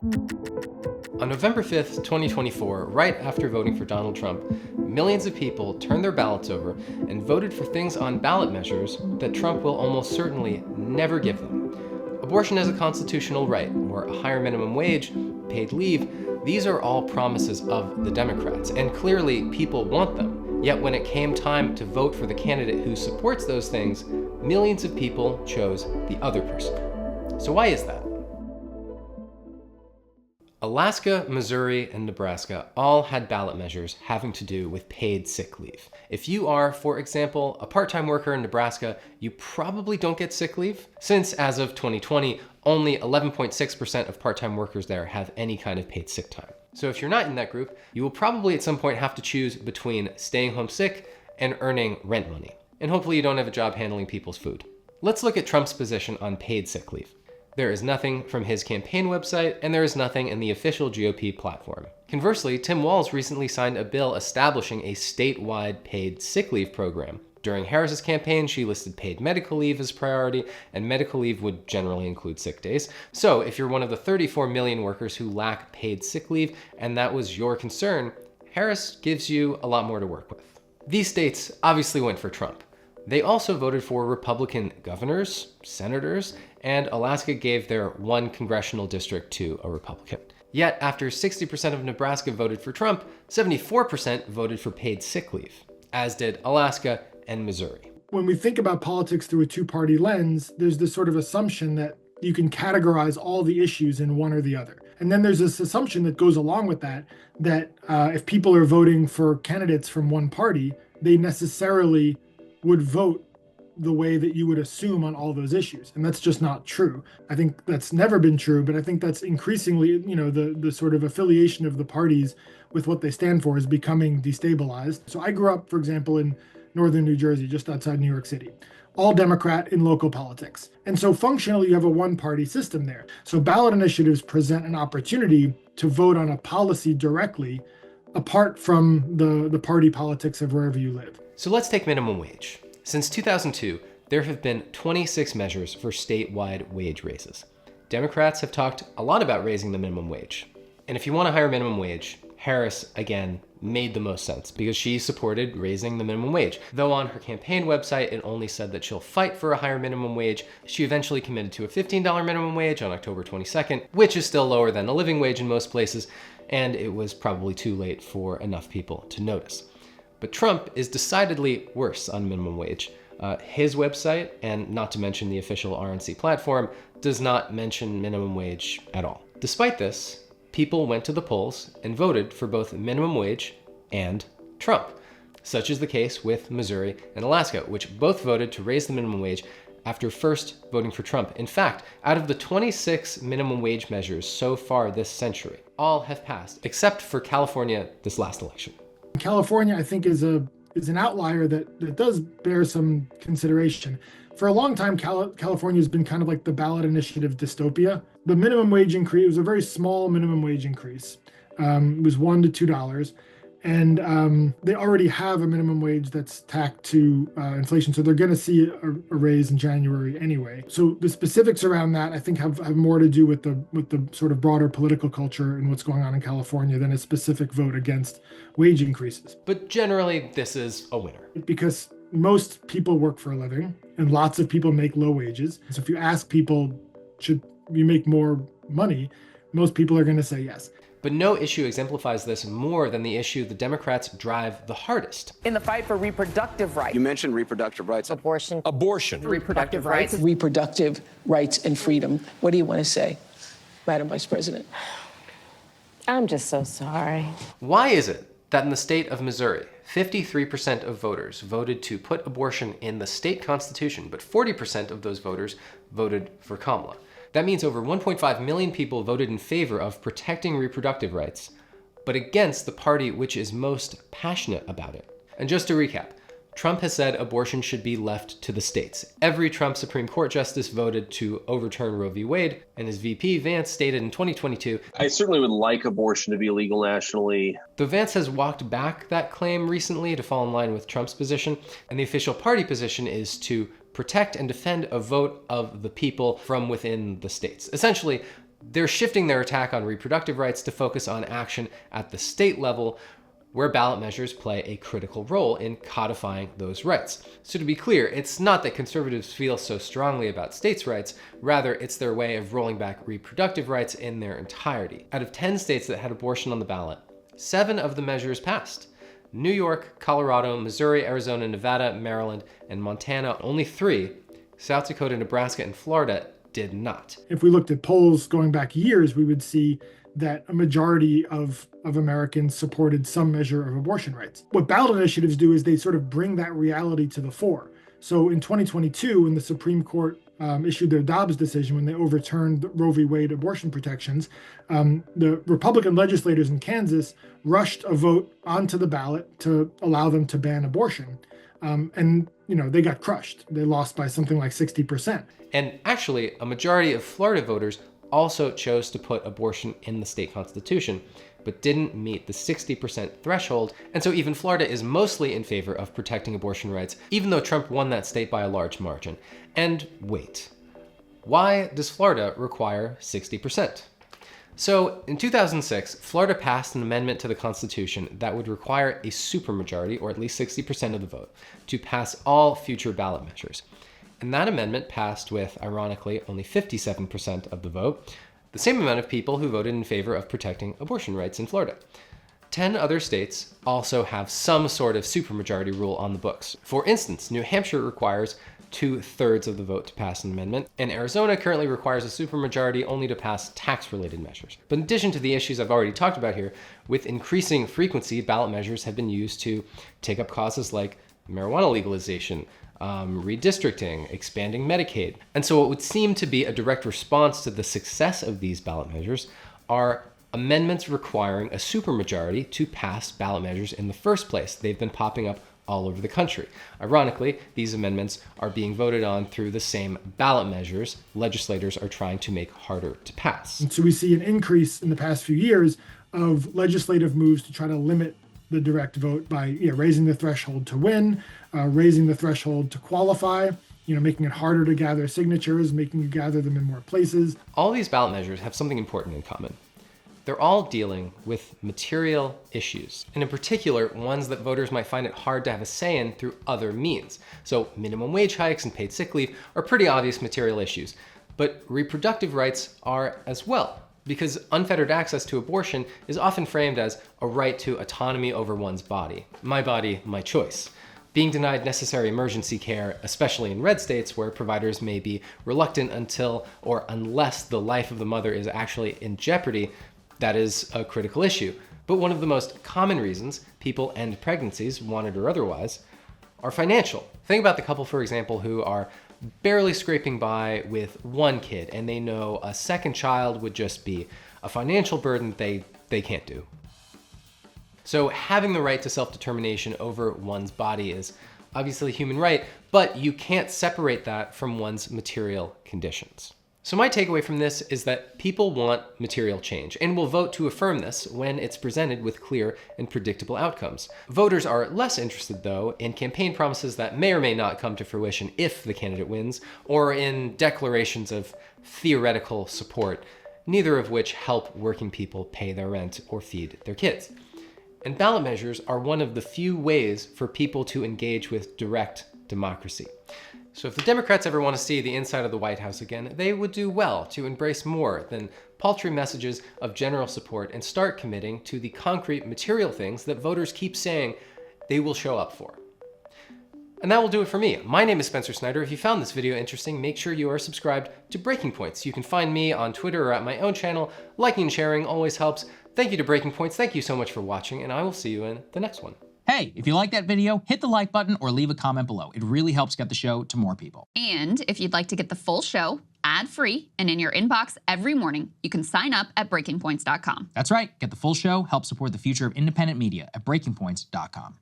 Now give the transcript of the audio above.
On November 5th, 2024, right after voting for Donald Trump, millions of people turned their ballots over and voted for things on ballot measures that Trump will almost certainly never give them. Abortion as a constitutional right, or a higher minimum wage, paid leave, these are all promises of the Democrats, and clearly people want them. Yet when it came time to vote for the candidate who supports those things, millions of people chose the other person. So why is that? Alaska, Missouri, and Nebraska all had ballot measures having to do with paid sick leave. If you are, for example, a part-time worker in Nebraska, you probably don't get sick leave, since as of 2020, only 11.6% of part-time workers there have any kind of paid sick time. So if you're not in that group, you will probably at some point have to choose between staying home sick and earning rent money. And hopefully you don't have a job handling people's food. Let's look at Trump's position on paid sick leave. There is nothing from his campaign website, and there is nothing in the official GOP platform. Conversely, Tim Walz recently signed a bill establishing a statewide paid sick leave program. During Harris's campaign, she listed paid medical leave as priority, and medical leave would generally include sick days. So if you're one of the 34 million workers who lack paid sick leave, and that was your concern, Harris gives you a lot more to work with. These states obviously went for Trump. They also voted for Republican governors, senators, and Alaska gave their one congressional district to a Republican. Yet, after 60% of Nebraska voted for Trump, 74% voted for paid sick leave, as did Alaska and Missouri. When we think about politics through a two-party lens, there's this sort of assumption that you can categorize all the issues in one or the other. And then there's this assumption that goes along with that, if people are voting for candidates from one party, they necessarily would vote the way that you would assume on all those issues. And that's just not true. I think that's never been true, but I think that's increasingly, the sort of affiliation of the parties with what they stand for is becoming destabilized. So I grew up, for example, in northern New Jersey, just outside New York City, all Democrat in local politics. And so functionally, you have a one-party system there. So ballot initiatives present an opportunity to vote on a policy directly, apart from the party politics of wherever you live. So let's take minimum wage. Since 2002, there have been 26 measures for statewide wage raises. Democrats have talked a lot about raising the minimum wage. And if you want a higher minimum wage, Harris, again, made the most sense because she supported raising the minimum wage. Though on her campaign website, it only said that she'll fight for a higher minimum wage, she eventually committed to a $15 minimum wage on October 22nd, which is still lower than a living wage in most places, and it was probably too late for enough people to notice. But Trump is decidedly worse on minimum wage. His website, and not to mention the official RNC platform, does not mention minimum wage at all. Despite this, people went to the polls and voted for both minimum wage and Trump. Such is the case with Missouri and Alaska, which both voted to raise the minimum wage after first voting for Trump. In fact, out of the 26 minimum wage measures so far this century, all have passed, except for California this last election. California, I think, is an outlier that does bear some consideration. For a long time, California has been kind of like the ballot initiative dystopia. The minimum wage increase was a very small minimum wage increase. It was $1 to $2. And they already have a minimum wage that's tacked to inflation. So they're going to see a raise in January anyway. So the specifics around that, I think, have more to do with the sort of broader political culture and what's going on in California than a specific vote against wage increases. But generally, this is a winner. Because most people work for a living and lots of people make low wages. So if you ask people, should you make more money? Most people are going to say yes. But no issue exemplifies this more than the issue the Democrats drive the hardest. In the fight for reproductive rights. You mentioned reproductive rights. Abortion. Reproductive rights. Reproductive rights and freedom. What do you want to say, Madam Vice President? I'm just so sorry. Why is it that in the state of Missouri, 53% of voters voted to put abortion in the state constitution, but 40% of those voters voted for Kamala? That means over 1.5 million people voted in favor of protecting reproductive rights, but against the party which is most passionate about it. And just to recap, Trump has said abortion should be left to the states. Every Trump Supreme Court justice voted to overturn Roe v. Wade, and his VP, Vance, stated in 2022, I certainly would like abortion to be illegal nationally. Though Vance has walked back that claim recently to fall in line with Trump's position, and the official party position is to protect and defend a vote of the people from within the states. Essentially, They're shifting their attack on reproductive rights to focus on action at the state level, where ballot measures play a critical role in codifying those rights. So to be clear, it's not that conservatives feel so strongly about states' rights, rather it's their way of rolling back reproductive rights in their entirety. Out of 10 states that had abortion on the ballot, 7 of the measures passed. New York, Colorado, Missouri, Arizona, Nevada, Maryland, and Montana, only 3, South Dakota, Nebraska, and Florida, did not. If we looked at polls going back years, we would see that a majority of Americans supported some measure of abortion rights. What ballot initiatives do is they sort of bring that reality to the fore. So in 2022, when the Supreme Court issued their Dobbs decision, when they overturned the Roe v. Wade abortion protections, the Republican legislators in Kansas rushed a vote onto the ballot to allow them to ban abortion. And they got crushed. They lost by something like 60%. And actually, a majority of Florida voters also chose to put abortion in the state constitution, but didn't meet the 60% threshold. And so even Florida is mostly in favor of protecting abortion rights, even though Trump won that state by a large margin. And wait, why does Florida require 60%? So in 2006, Florida passed an amendment to the Constitution that would require a supermajority, or at least 60% of the vote, to pass all future ballot measures. And that amendment passed with, ironically, only 57% of the vote, the same amount of people who voted in favor of protecting abortion rights in Florida. 10 other states also have some sort of supermajority rule on the books. For instance, New Hampshire requires 2/3 of the vote to pass an amendment, and Arizona currently requires a supermajority only to pass tax-related measures. But in addition to the issues I've already talked about here, with increasing frequency, ballot measures have been used to take up causes like marijuana legalization, redistricting, expanding Medicaid. And so what would seem to be a direct response to the success of these ballot measures are amendments requiring a supermajority to pass ballot measures in the first place. They've been popping up all over the country. Ironically, these amendments are being voted on through the same ballot measures legislators are trying to make harder to pass. And so we see an increase in the past few years of legislative moves to try to limit the direct vote by raising the threshold to win, raising the threshold to qualify, making it harder to gather signatures, making you gather them in more places. All these ballot measures have something important in common. They're all dealing with material issues, and in particular, ones that voters might find it hard to have a say in through other means. So minimum wage hikes and paid sick leave are pretty obvious material issues, but reproductive rights are as well, because unfettered access to abortion is often framed as a right to autonomy over one's body. My body, my choice. Being denied necessary emergency care, especially in red states where providers may be reluctant until or unless the life of the mother is actually in jeopardy, that is a critical issue. But one of the most common reasons people end pregnancies, wanted or otherwise, are financial. Think about the couple, for example, who are barely scraping by with one kid, and they know a second child would just be a financial burden they can't do. So having the right to self-determination over one's body is obviously a human right, but you can't separate that from one's material conditions. So my takeaway from this is that people want material change and will vote to affirm this when it's presented with clear and predictable outcomes. Voters are less interested, though, in campaign promises that may or may not come to fruition if the candidate wins, or in declarations of theoretical support, neither of which help working people pay their rent or feed their kids. And ballot measures are one of the few ways for people to engage with direct democracy. So if the Democrats ever want to see the inside of the White House again, they would do well to embrace more than paltry messages of general support and start committing to the concrete material things that voters keep saying they will show up for. And that will do it for me. My name is Spencer Snyder. If you found this video interesting, make sure you are subscribed to Breaking Points. You can find me on Twitter or at my own channel. Liking and sharing always helps. Thank you to Breaking Points. Thank you so much for watching, and I will see you in the next one. Hey, if you like that video, hit the like button or leave a comment below. It really helps get the show to more people. And if you'd like to get the full show, ad-free, and in your inbox every morning, you can sign up at breakingpoints.com. That's right. Get the full show, help support the future of independent media at breakingpoints.com.